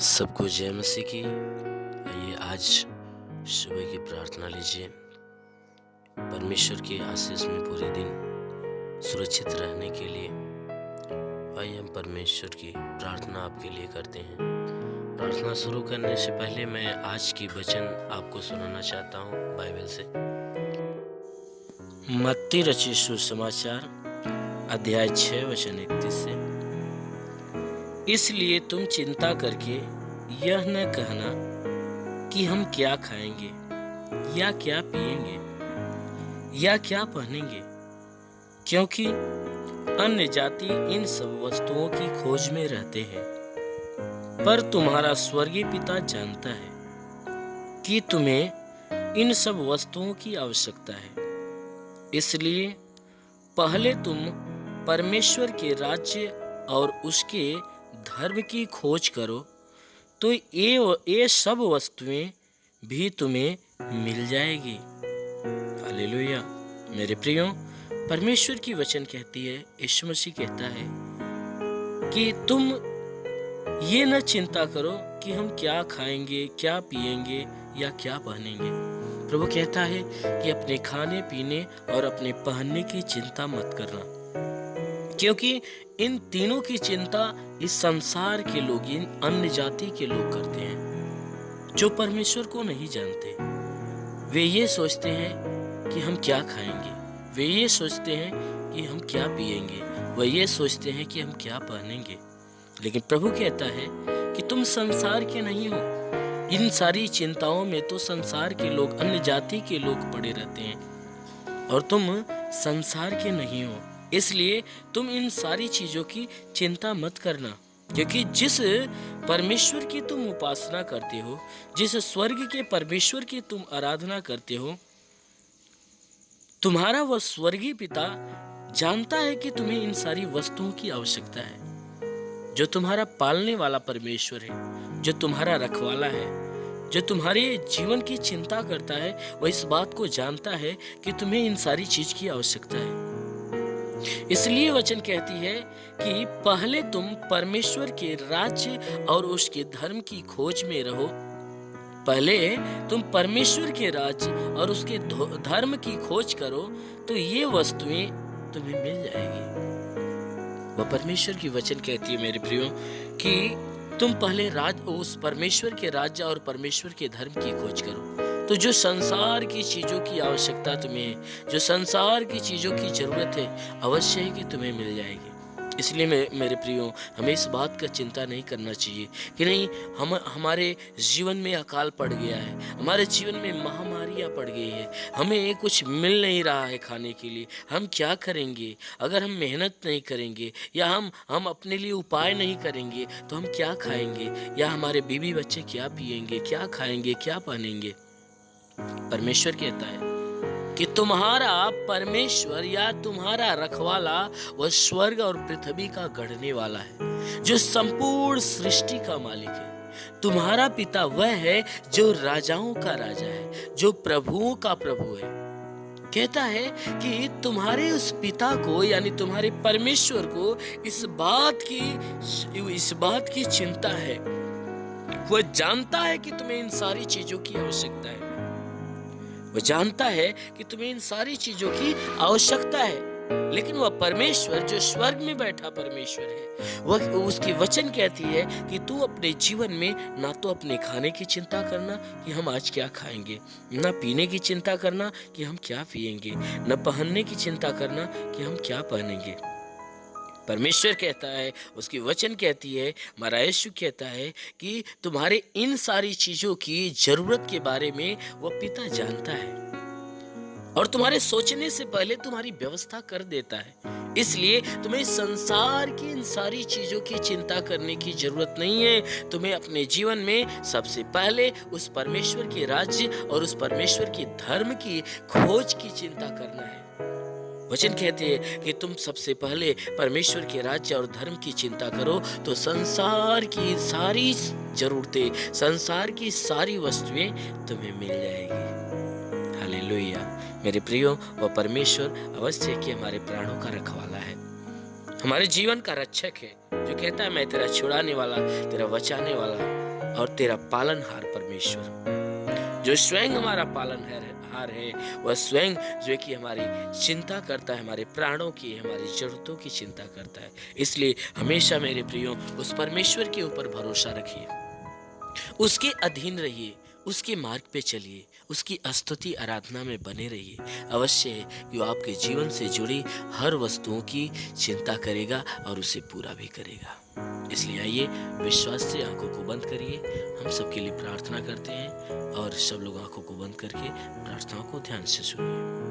सबको जय मसीह की। आइए आज सुबह की प्रार्थना लीजिए। परमेश्वर के आशीष में पूरे दिन सुरक्षित रहने के लिए आइए हम परमेश्वर की प्रार्थना आपके लिए करते हैं। प्रार्थना शुरू करने से पहले मैं आज की वचन आपको सुनाना चाहता हूँ बाइबल से। मत्ती रचित सुसमाचार अध्याय 6 वचन 31 से। इसलिए तुम चिंता करके यह न कहना कि हम क्या खाएंगे या क्या पिएंगे या क्या पहनेंगे, क्योंकि अन्य जाति इन सब वस्तुओं की खोज में रहते हैं। पर तुम्हारा स्वर्गीय पिता जानता है कि तुम्हें इन सब वस्तुओं की आवश्यकता है। इसलिए पहले तुम परमेश्वर के राज्य और उसके धर्म की खोज करो, तो ये सब वस्तुएं भी तुम्हें मिल जाएगी। हालेलुया। मेरे प्रियो, परमेश्वर की वचन कहती है, यीशु मसीह कहता है कि तुम ये न चिंता करो कि हम क्या खाएंगे, क्या पिएंगे या क्या पहनेंगे। प्रभु कहता है कि अपने खाने पीने और अपने पहनने की चिंता मत करना, क्योंकि इन तीनों की चिंता इस संसार के लोग, इन अन्य जाति के लोग करते हैं जो परमेश्वर को नहीं जानते। वे ये सोचते हैं कि हम क्या खाएंगे, वे ये सोचते हैं कि हम क्या पिएंगे, वे ये सोचते हैं कि हम क्या पहनेंगे। लेकिन प्रभु कहता है कि तुम संसार के नहीं हो। इन सारी चिंताओं में तो संसार के लोग, अन्य जाति के लोग पड़े रहते हैं और तुम संसार के नहीं हो। इसलिए तुम इन सारी चीजों की चिंता मत करना, क्योंकि जिस परमेश्वर की तुम उपासना करते हो, जिस स्वर्ग के परमेश्वर की तुम आराधना करते हो, तुम्हारा वह स्वर्गीय पिता जानता है कि तुम्हें इन सारी वस्तुओं की आवश्यकता है। जो तुम्हारा पालने वाला परमेश्वर है, जो तुम्हारा रखवाला है, जो तुम्हारे जीवन की चिंता करता है, वह इस बात को जानता है कि तुम्हें इन सारी चीज की आवश्यकता है। इसलिए वचन कहती है कि पहले तुम परमेश्वर के राज्य और उसके धर्म की खोज में रहो। पहले तुम परमेश्वर के राज्य और उसके धर्म की खोज करो, तो ये वस्तुएं तुम्हें मिल जाएगी। वह परमेश्वर की वचन कहती है, मेरे प्रियो, कि तुम पहले उस परमेश्वर के राज्य और परमेश्वर के धर्म की खोज करो, तो जो संसार की चीजों की आवश्यकता तुम्हें, जो संसार की चीजों की जरूरत है, अवश्य है कि तुम्हें मिल जाएगी। इसलिए मेरे प्रियो, हमें इस बात का चिंता नहीं करना चाहिए कि नहीं हमारे जीवन में अकाल पड़ गया है, हमारे जीवन में महामारियां पड़ गई है, हमें कुछ मिल नहीं रहा है खाने के लिए, हम क्या करेंगे? अगर हम मेहनत नहीं करेंगे या हम अपने लिए उपाय नहीं करेंगे तो हम क्या खाएंगे, या हमारे बीवी बच्चे क्या पिएंगे, क्या खाएंगे, क्या पहनेंगे? परमेश्वर कहता है कि तुम्हारा परमेश्वर या तुम्हारा रखवाला वह स्वर्ग और पृथ्वी का गढ़ने वाला है, जो संपूर्ण सृष्टि का मालिक है। तुम्हारा पिता वह है जो राजाओं का राजा है, जो प्रभुओं का प्रभु है। कहता है कि तुम्हारे उस पिता को, यानी तुम्हारे परमेश्वर को इस बात की चिंता है। वह जानता है कि तुम्हें इन सारी चीजों की आवश्यकता है। वह जानता है कि तुम्हें इन सारी चीजों की आवश्यकता है। लेकिन वह परमेश्वर जो स्वर्ग में बैठा परमेश्वर है, वह उसकी वचन कहती है कि तू अपने जीवन में ना तो अपने खाने की चिंता करना कि हम आज क्या खाएंगे, ना पीने की चिंता करना कि हम क्या पिएंगे, न पहनने की चिंता करना कि हम क्या पहनेंगे। परमेश्वर कहता है, उसकी वचन कहती है, हमारा यीशु कहता है कि तुम्हारे इन सारी चीजों की जरूरत के बारे में वह पिता जानता है और तुम्हारे सोचने से पहले तुम्हारी व्यवस्था कर देता है। इसलिए तुम्हें संसार की इन सारी चीजों की चिंता करने की जरूरत नहीं है। तुम्हें अपने जीवन में सबसे पहले उस परमेश्वर के राज्य और उस परमेश्वर के धर्म की खोज की चिंता करना है। वचन कहते हैं कि तुम सबसे पहले परमेश्वर के राज्य और धर्म की चिंता करो, तो संसार की सारी जरूरतें, संसार की सारी वस्तुएं तुम्हें मिल जाएगी। हालेलुया। मेरे प्रियो, वह परमेश्वर अवश्य कि हमारे प्राणों का रखवाला है। हमारे जीवन का रक्षक है, जो कहता है मैं तेरा छुड़ाने वाला, तेरा बचाने वाला और तेरा पालनहार परमेश्वर, जो स्वयं हमारा पालनहार है। वह स्वयं जो कि हमारी चिंता करता है, हमारे प्राणों की, हमारी जरूरतों की चिंता करता है। इसलिए हमेशा मेरे प्रियो उस परमेश्वर के ऊपर भरोसा रखिए, उसके अधीन रहिए, उसके मार्ग पे चलिए, उसकी स्तुति आराधना में बने रहिए। अवश्य है कि वो आपके जीवन से जुड़ी हर वस्तुओं की चिंता करेगा और उसे पूरा भी करेगा। इसलिए आइए विश्वास से आंखों को बंद करिए, हम सबके लिए प्रार्थना करते हैं और सब लोग आंखों को बंद करके प्रार्थनाओं को ध्यान से सुनिए।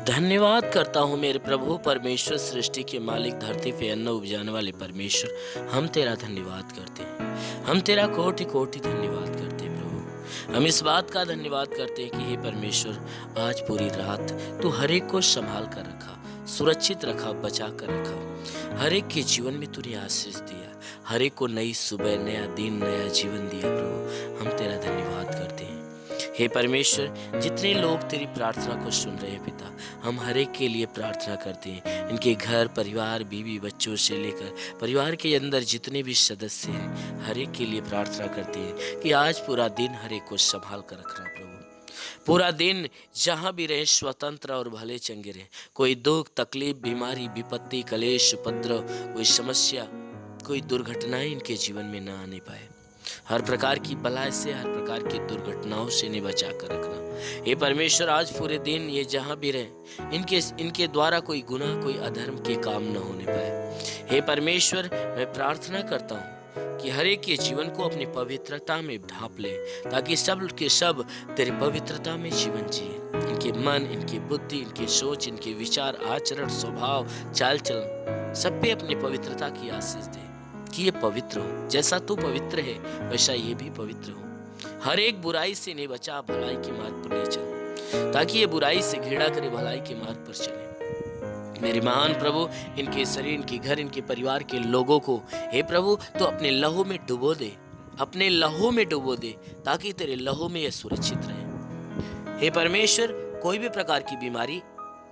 धन्यवाद करता हूँ मेरे प्रभु परमेश्वर, सृष्टि के मालिक, धरती पे अन्न उपजाने वाले परमेश्वर। हम तेरा धन्यवाद करते हैं, हम तेरा कोटि कोटि धन्यवाद करते हैं प्रभु। हम इस बात का धन्यवाद करते हैं कि हे परमेश्वर, आज पूरी रात तू हर एक को संभाल कर रखा, सुरक्षित रखा, बचा कर रखा। हर एक के जीवन में तूने आशीष दिया, हर एक को नई सुबह, नया दिन, नया जीवन दिया प्रभु। हम तेरा धन्यवाद करते हैं। हे परमेश्वर, जितने लोग तेरी प्रार्थना को सुन रहे हैं पिता, हम हर एक के लिए प्रार्थना करते हैं। इनके घर परिवार, बीवी बच्चों से लेकर परिवार के अंदर जितने भी सदस्य हैं, हर एक के लिए प्रार्थना करते हैं कि आज पूरा दिन हर एक को संभाल कर रखना प्रभु। पूरा दिन जहाँ भी रहे स्वतंत्र और भले चंगे रहे। कोई दुख, तकलीफ, बीमारी, विपत्ति, कलेश, उपद्रव, कोई समस्या, कोई दुर्घटनाएं इनके जीवन में न आने पाए। हर प्रकार की बलाय से, हर प्रकार की दुर्घटनाओं से इन्हें बचा कर रखना। हे परमेश्वर, आज पूरे दिन ये जहाँ भी रहे, इनके द्वारा कोई गुनाह, कोई अधर्म के काम न होने पाए। हे परमेश्वर, मैं प्रार्थना करता हूँ कि हर एक के जीवन को अपनी पवित्रता में ढांप ले, ताकि सब के सब तेरी पवित्रता में जीवन जिए। इनके मन, इनकी बुद्धि, इनकी सोच, इनके विचार, आचरण, स्वभाव, चाल चलन, सब पे अपनी पवित्रता की आशीष दे कि ये पवित्र हो। जैसा तू पवित्र है वैसा ये भी पवित्र हो। हर एक बुराई से इन्हें बचा, भलाई के मार्ग पर ले चल, ताकि ये बुराई से घृणा करे, भलाई के मार्ग पर चले। मेरे महान प्रभु, इनके शरीर, इनके घर, इनके परिवार के लोगों को हे प्रभु तो अपने लहू में डुबो दे, अपने लहू में डुबो दे, ताकि तेरे लहू में ये सुरक्षित रहे। हे परमेश्वर, कोई भी प्रकार की बीमारी,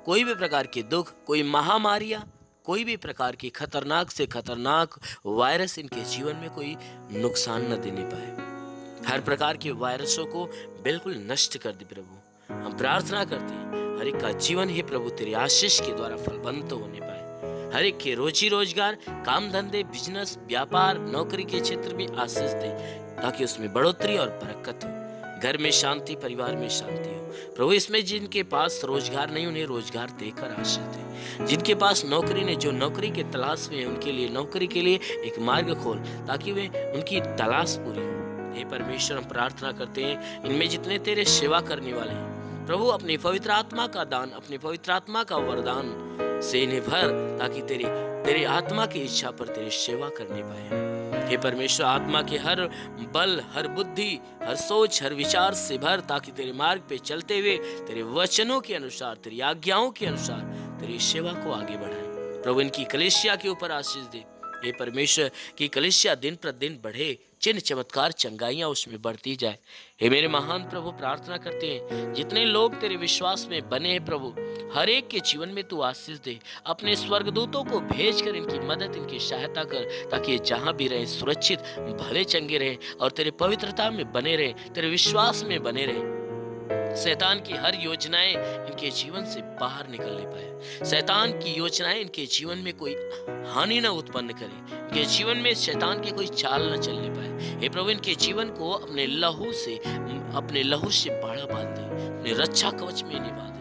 कोई भी प्रकार के दुख, कोई महामारियां, कोई भी प्रकार की खतरनाक से खतरनाक वायरस इनके जीवन में कोई नुकसान न देने पाए। हर प्रकार के वायरसों को बिल्कुल नष्ट कर दे प्रभु। हम प्रार्थना करते हैं हर एक का जीवन हे प्रभु तेरे आशीष के द्वारा फलवंत होने पाए। हर एक के रोजी रोजगार, काम धंधे, बिजनेस, व्यापार, नौकरी के क्षेत्र में आशीष दे, ताकि उसमें बढ़ोतरी और बरकत हो। घर में शांति, परिवार में शांति हो प्रभु। इसमें जिनके पास रोजगार नहीं, उन्हें रोजगार देकर आशीष दे। जिनके पास नौकरी नहीं, जो नौकरी के तलाश में है, उनके लिए नौकरी के लिए एक मार्ग खोल, ताकि वे उनकी तलाश पूरी हो। हे परमेश्वर, हम प्रार्थना करते हैं इनमें जितने तेरे सेवा करने वाले हैं प्रभु, अपनी पवित्र आत्मा का दान, अपनी पवित्र आत्मा का वरदान से इन्हें भर, ताकि तेरे आत्मा की इच्छा पर तेरी सेवा करने पाए। हे परमेश्वर, आत्मा के हर बल, हर बुद्धि, हर सोच, हर विचार से भर, ताकि तेरे मार्ग पे चलते हुए तेरे वचनों के अनुसार, तेरी आज्ञाओं के अनुसार तेरी सेवा को आगे बढ़ाए। प्रभु, इनकी कलीसिया के ऊपर आशीष दे। हे परमेश्वर, की कलीसिया दिन प्रतिदिन बढ़े, चिन्ह चमत्कार चंगाइयां उसमें बढ़ती जाए। हे मेरे महान प्रभु, प्रार्थना करते हैं जितने लोग तेरे विश्वास में बने हैं प्रभु, हर एक के जीवन में तू आशीष दे। अपने स्वर्गदूतों को भेजकर इनकी मदद, इनकी सहायता कर, ताकि ये जहां भी रहे सुरक्षित, भले चंगे रहे और तेरे पवित्रता में बने रहे, तेरे विश्वास में बने रहे। शैतान की हर योजनाएं इनके जीवन से बाहर निकलने पाए। शैतान की योजनाएं इनके जीवन में कोई हानि न उत्पन्न करे, इनके जीवन में शैतान की कोई चाल न चलने पाए। हे प्रभु, इनके जीवन को अपने लहू से बाड़ा बांध दे, अपने रक्षा कवच में इन्हें बांध दे।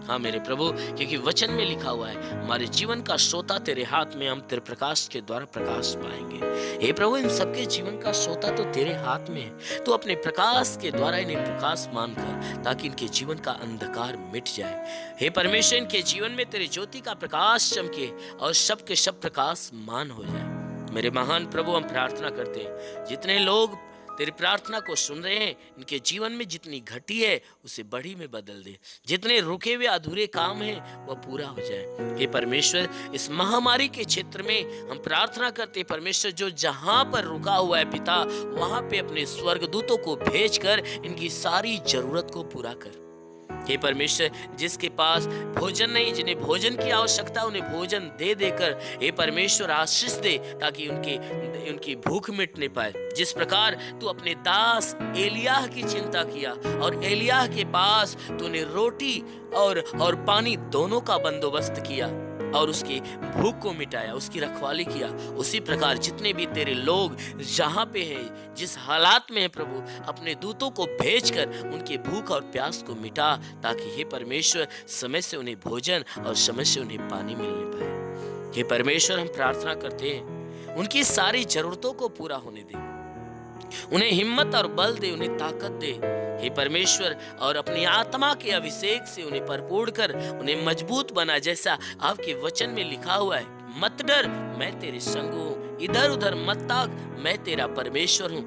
हाँ मेरे प्रभु, क्योंकि वचन में लिखा हुआ है हमारे जीवन का सोता तेरे हाथ में, हम तेरे प्रकाश के द्वारा प्रकाश पाएंगे। हे प्रभु, इन सबके जीवन का सोता तो तेरे हाथ में है। तो अपने प्रकाश के द्वारा इन्हें प्रकाश मानकर, ताकि इनके जीवन का अंधकार मिट जाए। हे परमेश्वर, इनके जीवन में तेरे ज्योति का प्रकाश चमके और सब के सब प्रकाश मान हो जाए। मेरे महान प्रभु, हम प्रार्थना करते हैं जितने लोग तेरी प्रार्थना को सुन रहे हैं, इनके जीवन में जितनी घटी है उसे बड़ी में बदल दे। जितने रुके हुए अधूरे काम हैं वह पूरा हो जाए। हे परमेश्वर, इस महामारी के क्षेत्र में हम प्रार्थना करते हैं परमेश्वर, जो जहां पर रुका हुआ है पिता, वहां पे अपने स्वर्गदूतों को भेजकर इनकी सारी जरूरत को पूरा कर। हे परमेश्वर, जिसके पास भोजन नहीं, जिन्हें भोजन की आवश्यकता, उन्हें भोजन दे देकर हे परमेश्वर आशीष दे, ताकि उनकी भूख मिटने पाए। जिस प्रकार तू अपने दास एलिय्याह की चिंता किया और एलिय्याह के पास तूने रोटी और पानी दोनों का बंदोबस्त किया और उसकी भूख को मिटाया, उसकी रखवाली किया, उसी प्रकार जितने भी तेरे लोग जहाँ पे हैं, जिस हालात में है प्रभु, अपने दूतों को भेजकर उनकी भूख और प्यास को मिटा, ताकि हे परमेश्वर समय से उन्हें भोजन और समय से उन्हें पानी मिलने पाए। हे परमेश्वर, हम प्रार्थना करते हैं उनकी सारी जरूरतों को पूरा होने दे, उन्हें हिम्मत और बल दे, उन्हें ताकत दे हे परमेश्वर, और अपनी आत्मा के अभिषेक से उन्हें भरपूर कर, उन्हें मजबूत बना, जैसा आपके वचन में लिखा हुआ है, मत डर, मैं तेरे संग हूँ, इधर उधर मत ताक, मैं तेरा परमेश्वर हूँ,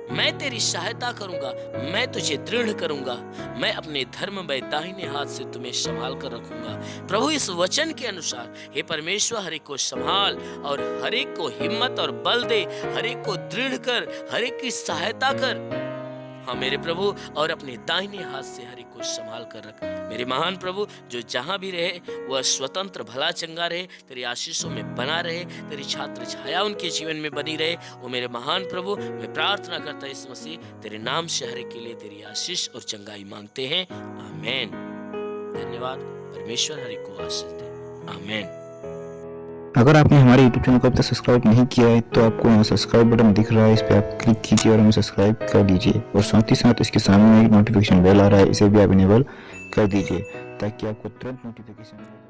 मैं तेरी सहायता करूंगा, मैं तुझे दृढ़ करूंगा, मैं अपने धर्ममय दाहिने हाथ से तुम्हें संभाल कर रखूंगा। प्रभु, इस वचन के अनुसार हे परमेश्वर, हर एक को संभाल और हर एक को हिम्मत और बल दे, हर एक को दृढ़ कर, हर एक की सहायता कर। हाँ मेरे प्रभु, और अपने दाहिने हाथ से हर एक को संभाल कर रख। मेरे महान प्रभु, जो जहां भी रहे वह स्वतंत्र भला चंगा रहे, तेरी आशीषों में बना रहे, तेरी छात्र छाया उनके जीवन में बनी रहे। वो मेरे महान प्रभु, मैं प्रार्थना करता इस मसीह तेरे नाम से हर एक के लिए तेरी आशीष और चंगाई मांगते हैं। आमीन। धन्यवाद। परमेश्वर हर एक को आशीष दे। आमीन। अगर आपने हमारे YouTube चैनल को अब तक सब्सक्राइब नहीं किया है तो आपको यहाँ सब्सक्राइब बटन दिख रहा है, इस पर आप क्लिक कीजिए और हमें सब्सक्राइब कर लीजिए। और साथ ही साथ इसके सामने एक नोटिफिकेशन बेल आ रहा है, इसे भी आप इनेबल कर दीजिए ताकि आपको तुरंत नोटिफिकेशन मिले।